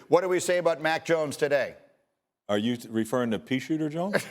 What do we say about Mac Jones today? Are you referring to Pea Shooter Jones?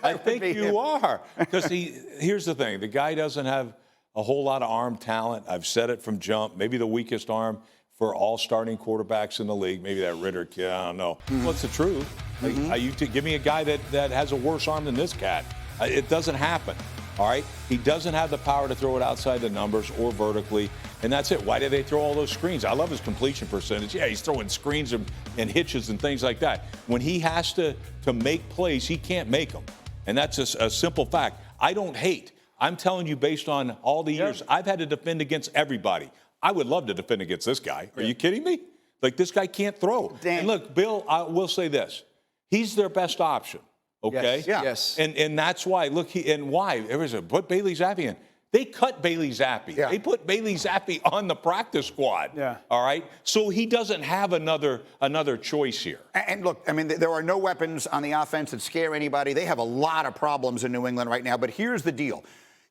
I think you are. Because here's the thing. The guy doesn't have a whole lot of arm talent. I've said it from jump. Maybe the weakest arm for all starting quarterbacks in the league. Maybe that Ritter kid, I don't know. What's the truth? Give me a guy that has a worse arm than this cat. It doesn't happen. All right? He doesn't have the power to throw it outside the numbers or vertically, and that's it. Why do they throw all those screens? I love his completion percentage. Yeah, he's throwing screens and hitches and things like that. When he has to make plays, he can't make them, and that's a simple fact. I don't hate. I'm telling you based on all the years I've had to defend against everybody. I would love to defend against this guy. Are you kidding me? Like, this guy can't throw. Dan. And look, Bill, I will say this. He's their best option. Okay? Yes. And that's why, look, why? Put Bailey Zappi in. They cut Bailey Zappi. Yeah. They put Bailey Zappi on the practice squad. Yeah. All right? So he doesn't have another choice here. And look, I mean, there are no weapons on the offense that scare anybody. They have a lot of problems in New England right now. But here's the deal.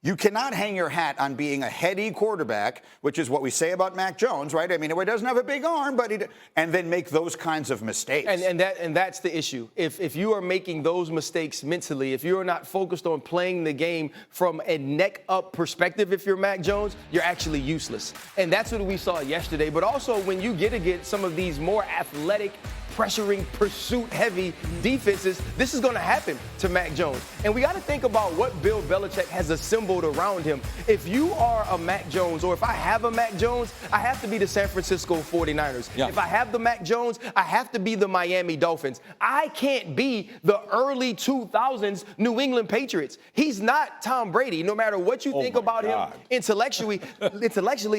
You cannot hang your hat on being a heady quarterback, which is what we say about Mac Jones, right? I mean, he doesn't have a big arm, but and then make those kinds of mistakes. And that's the issue. If you are making those mistakes mentally, if you are not focused on playing the game from a neck-up perspective, if you're Mac Jones, you're actually useless. And that's what we saw yesterday. But also, when you get against some of these more athletic, pressuring, pursuit-heavy defenses, this is going to happen to Mac Jones. And we got to think about what Bill Belichick has assembled around him. If you are a Mac Jones, or if I have a Mac Jones, I have to be the San Francisco 49ers. Yeah. If I have the Mac Jones, I have to be the Miami Dolphins. I can't be the early 2000s New England Patriots. He's not Tom Brady. No matter what you think about him intellectually,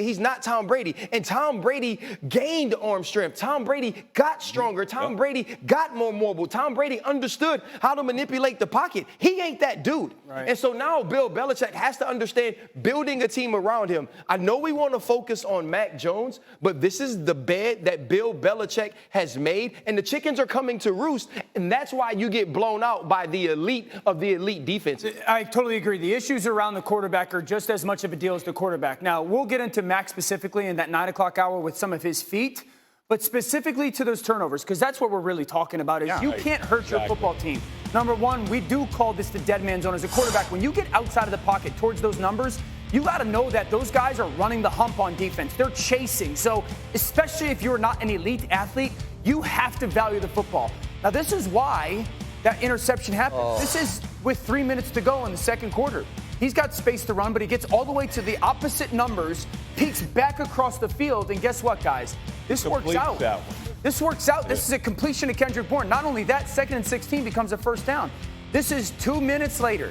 he's not Tom Brady. And Tom Brady gained arm strength. Tom Brady got stronger. Tom Brady got more mobile. Tom Brady understood how to manipulate the pocket. He ain't that dude. Right. And so now Bill Belichick has to understand building a team around him. I know we want to focus on Mac Jones, but this is the bed that Bill Belichick has made, and the chickens are coming to roost, and that's why you get blown out by the elite of the elite defense. I totally agree. The issues around the quarterback are just as much of a deal as the quarterback. Now, we'll get into Mac specifically in that 9 o'clock hour with some of his feet. But specifically to those turnovers, because that's what we're really talking about, is you can't hurt your football team. Number one, we do call this the dead man zone as a quarterback. When you get outside of the pocket towards those numbers, you got to know that those guys are running the hump on defense. They're chasing. So especially if you're not an elite athlete, you have to value the football. Now, this is why that interception happened. This is with 3 minutes to go in the second quarter. He's got space to run, but he gets all the way to the opposite numbers, peeks back across the field, and guess what, guys? This works out. This works out. This is a completion to Kendrick Bourne. Not only that, 2nd and 16 becomes a first down. This is 2 minutes later.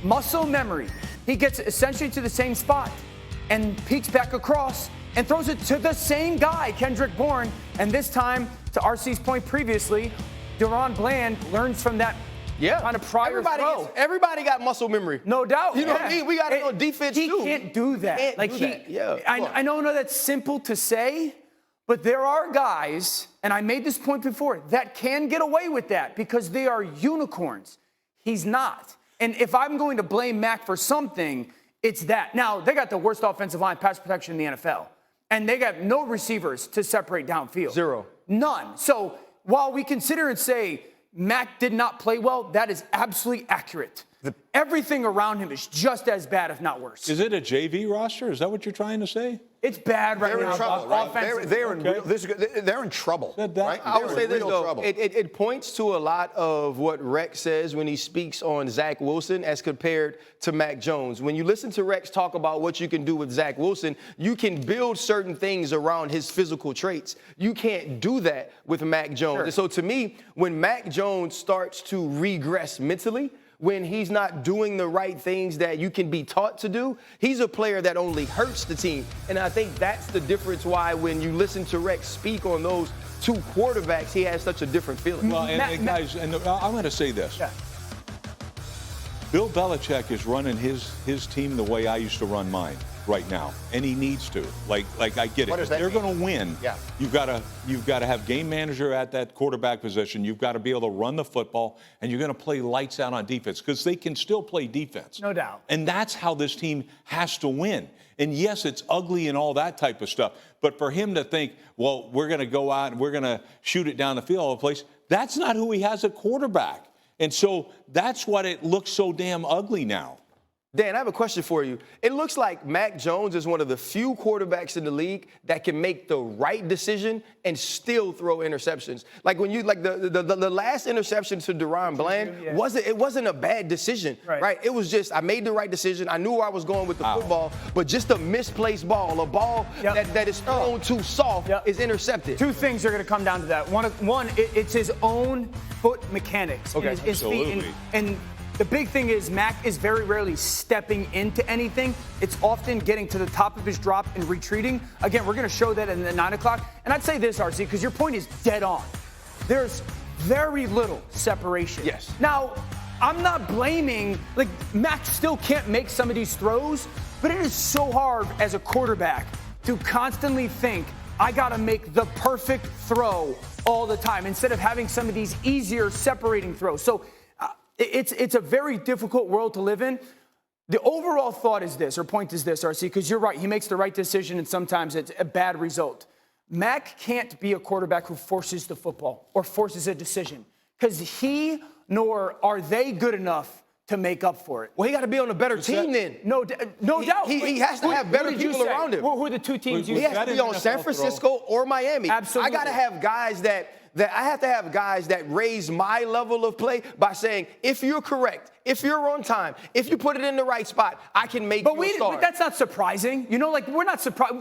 Muscle memory. He gets essentially to the same spot and peeks back across and throws it to the same guy, Kendrick Bourne. And this time, to RC's point previously, Deron Bland learns from that kind of prior throw. Everybody got muscle memory. No doubt. You know what I mean? We got to know defense he too. He can't do that. I know that's simple to say, but there are guys, and I made this point before, that can get away with that because they are unicorns. He's not. And if I'm going to blame Mac for something, it's that. Now, they got the worst offensive line pass protection in the NFL, and they got no receivers to separate downfield. Zero. None. So while we consider and say Mac did not play well, that is absolutely accurate. Everything around him is just as bad, if not worse. Is it a JV roster? Is that what you're trying to say? It's bad right now. They're in trouble, right? They're in trouble, right? I would say this, though. It points to a lot of what Rex says when he speaks on Zach Wilson as compared to Mac Jones. When you listen to Rex talk about what you can do with Zach Wilson, you can build certain things around his physical traits. You can't do that with Mac Jones. And so to me, when Mac Jones starts to regress mentally, when he's not doing the right things that you can be taught to do, he's a player that only hurts the team. And I think that's the difference why when you listen to Rex speak on those two quarterbacks, he has such a different feeling. Well, guys, I'm going to say this. Yeah. Bill Belichick is running his team the way I used to run mine. right now, and he needs to. Like I get it. What does that They're mean? going to win. Yeah. You've got to have game manager at that quarterback position. You've got to be able to run the football, and you're going to play lights out on defense because they can still play defense. No doubt. And that's how this team has to win. And yes, it's ugly and all that type of stuff. But for him to think, well, we're going to go out and we're going to shoot it down the field all over the place, that's not who he has at quarterback. And so that's what it looks so damn ugly now. Dan, I have a question for you. It looks like Mac Jones is one of the few quarterbacks in the league that can make the right decision and still throw interceptions. Like when you the last interception to Deron Bland wasn't a bad decision, right? It was just I made the right decision. I knew where I was going with the football, but just a misplaced ball, a ball that is thrown too soft is intercepted. Two things are going to come down to that. One, it's his own foot mechanics. Okay. His feet. And the big thing is Mac is very rarely stepping into anything. It's often getting to the top of his drop and retreating. Again, we're going to show that in the 9 o'clock. And I'd say this, RC, because your point is dead on. There's very little separation. Yes. Now, I'm not blaming, Mac still can't make some of these throws, but it is so hard as a quarterback to constantly think, I got to make the perfect throw all the time instead of having some of these easier separating throws. So it's a very difficult world to live in. The overall thought is this, or point is this, RC, because you're right. He makes the right decision, and sometimes it's a bad result. Mac can't be a quarterback who forces the football or forces a decision because he nor are they good enough to make up for it. Well, he got to be on a better team then. No doubt. He has to have better people around him. Who are the two teams you He has to be on San Francisco or Miami. Absolutely. I got to have guys that raise my level of play by saying, if you're correct, if you're on time, if you put it in the right spot, I can make you a star. But that's not surprising. We're not surprised.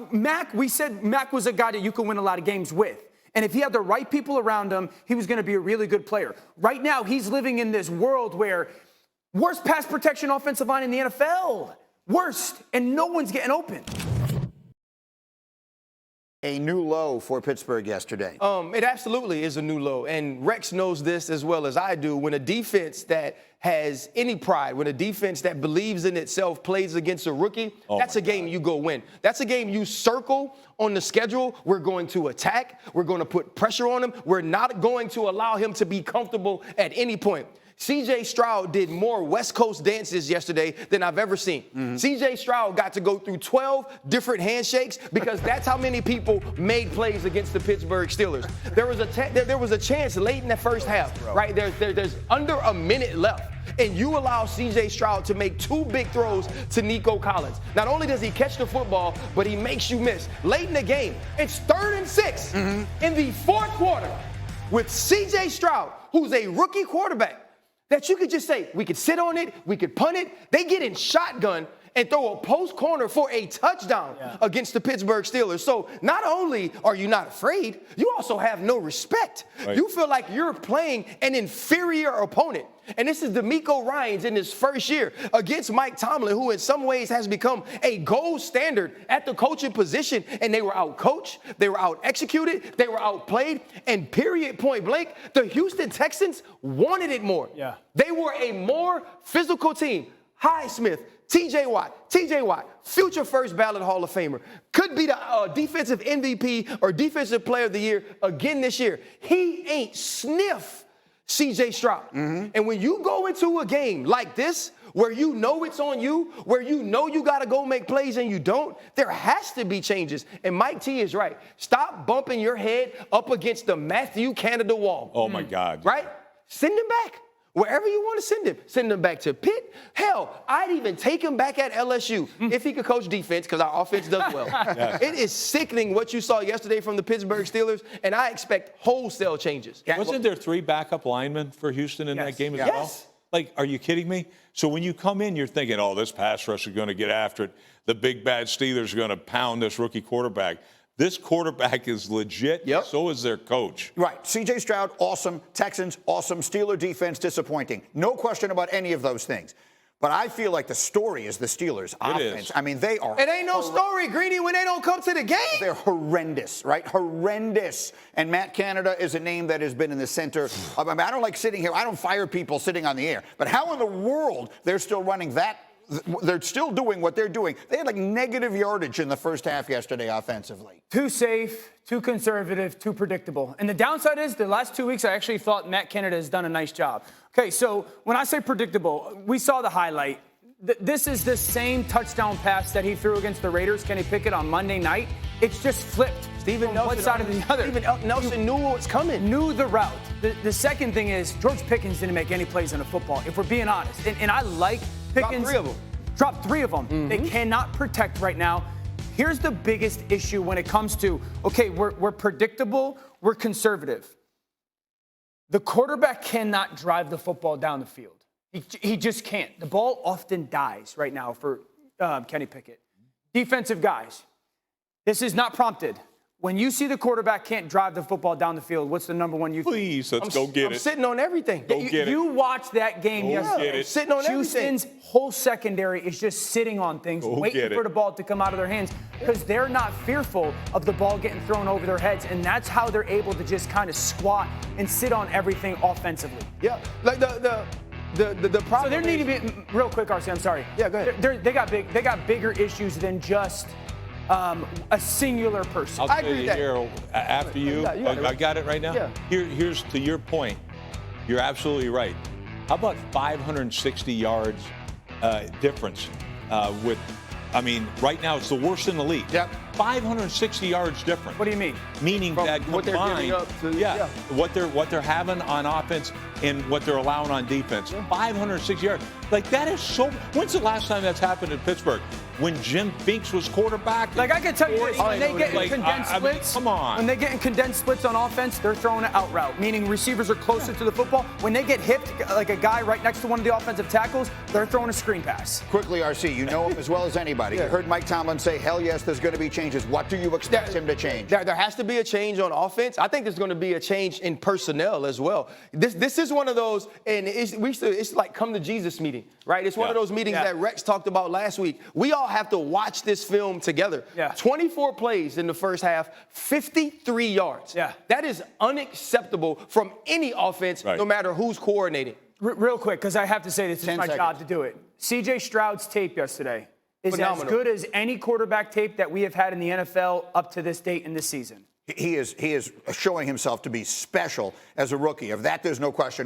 We said Mac was a guy that you can win a lot of games with. And if he had the right people around him, he was going to be a really good player. Right now, he's living in this world where worst pass protection offensive line in the NFL. Worst. And no one's getting open. A new low for Pittsburgh yesterday. It absolutely is a new low. And Rex knows this as well as I do. When a defense that has any pride, when a defense that believes in itself plays against a rookie, that's a game you go win. That's a game you circle on the schedule. We're going to attack. We're going to put pressure on him. We're not going to allow him to be comfortable at any point. C.J. Stroud did more West Coast dances yesterday than I've ever seen. C.J. Stroud got to go through 12 different handshakes because that's how many people made plays against the Pittsburgh Steelers. There was a chance late in the first half, right? There's under a minute left. And you allow C.J. Stroud to make two big throws to Nico Collins. Not only does he catch the football, but he makes you miss. Late in the game, it's 3rd and 6 in the 4th quarter with C.J. Stroud, who's a rookie quarterback, that you could just say, we could sit on it, we could punt it. They get in shotgun and throw a post corner for a touchdown against the Pittsburgh Steelers. So not only are you not afraid, you also have no respect. Right. You feel like you're playing an inferior opponent. And this is DeMeco Ryans in his first year against Mike Tomlin, who in some ways has become a gold standard at the coaching position. And they were out-coached, they were out-executed, they were outplayed, and period, point blank, the Houston Texans wanted it more. Yeah. They were a more physical team. Highsmith, TJ Watt, future first ballot Hall of Famer, could be the defensive MVP or defensive player of the year again this year. He ain't sniff C.J. Stroud. And when you go into a game like this, where you know it's on you, where you know you got to go make plays and you don't, there has to be changes. And Mike T is right. Stop bumping your head up against the Matthew Canada wall. Oh, my God. Right? Send him back. Wherever you want to send him. Send him back to Pitt. Hell, I'd even take him back at LSU if he could coach defense, because our offense does well. It is sickening what you saw yesterday from the Pittsburgh Steelers, and I expect wholesale changes. Wasn't there 3 backup linemen for Houston in that game as well? Like, are you kidding me? So when you come in, you're thinking, oh, this pass rush is going to get after it. The big bad Steelers are going to pound this rookie quarterback. This quarterback is legit. So is their coach. Right. C.J. Stroud, awesome. Texans, awesome. Steeler defense, disappointing. No question about any of those things. But I feel like the story is the Steelers' offense. I mean, they are. It ain't no story, Greeny, when they don't come to the game. They're horrendous, right? Horrendous. And Matt Canada is a name that has been in the center. I mean, I don't like sitting here. I don't fire people sitting on the air. But how in the world they're still running that they're still doing what they're doing. They had like negative yardage in the first half yesterday offensively. Too safe, too conservative, too predictable. And the downside is the last 2 weeks, I actually thought Matt Canada has done a nice job. Okay, so when I say predictable, we saw the highlight. This is the same touchdown pass that he threw against the Raiders, Kenny Pickett, on Monday night. It's just flipped. Steven from Nelson, one side to the other. Steven Nelson knew what was coming. Knew the route. The second thing is George Pickens didn't make any plays on the football, if we're being honest. And I like Pickens. Dropped three of them. Mm-hmm. They cannot protect right now. Here's the biggest issue when it comes to, okay, we're predictable, we're conservative. The quarterback cannot drive the football down the field. He just can't. The ball often dies right now for Kenny Pickett. Defensive guys, this is not prompted. When you see the quarterback can't drive the football down the field, what's the number one you think? Please, let's go get it. I'm sitting on everything. Go get it. You watched that game yesterday. Get it. Sitting on Houston's whole secondary is just sitting on things, waiting for the ball to come out of their hands because they're not fearful of the ball getting thrown over their heads, and that's how they're able to just kind of squat and sit on everything offensively. Yeah, like the problem. So there need to be real quick, RC. I'm sorry. Yeah, go ahead. They got bigger issues than just a singular person. I'll tell you here, after you, I got it right now. Yeah. Here's to your point. You're absolutely right. How about 560 yards difference with? I mean, right now it's the worst in the league. Yep. 560 yards different. What do you mean? Meaning that what they're combined, giving up to- yeah, what they're having on offense and what they're allowing on defense. 560 yards. Like that is so. When's the last time that's happened in Pittsburgh? When Jim Finks was quarterback? Like I can tell you this, when they get in Like, condensed I mean, splits, come on. When they get in condensed splits on offense, they're throwing it out route, meaning receivers are closer to the football. When they get hit, like a guy right next to one of the offensive tackles, they're throwing a screen pass. Quickly, RC, you know him as well as anybody. You heard Mike Tomlin say, hell yes, there's going to be changes. What do you expect him to change? There has to be a change on offense. I think there's going to be a change in personnel as well. This is one of those, and it's like come to Jesus meeting, right? It's one of those meetings that Rex talked about last week. We all have to watch this film together. Yeah. 24 plays in the first half, 53 yards. Yeah. That is unacceptable from any offense, no matter who's coordinating. Real quick, because I have to say this is 10 my seconds. job to do it. C.J. Stroud's tape yesterday is Phenomenal. as good as any quarterback tape that we have had in the NFL up to this date in this season. He is showing himself to be special as a rookie. Of that, there's no question.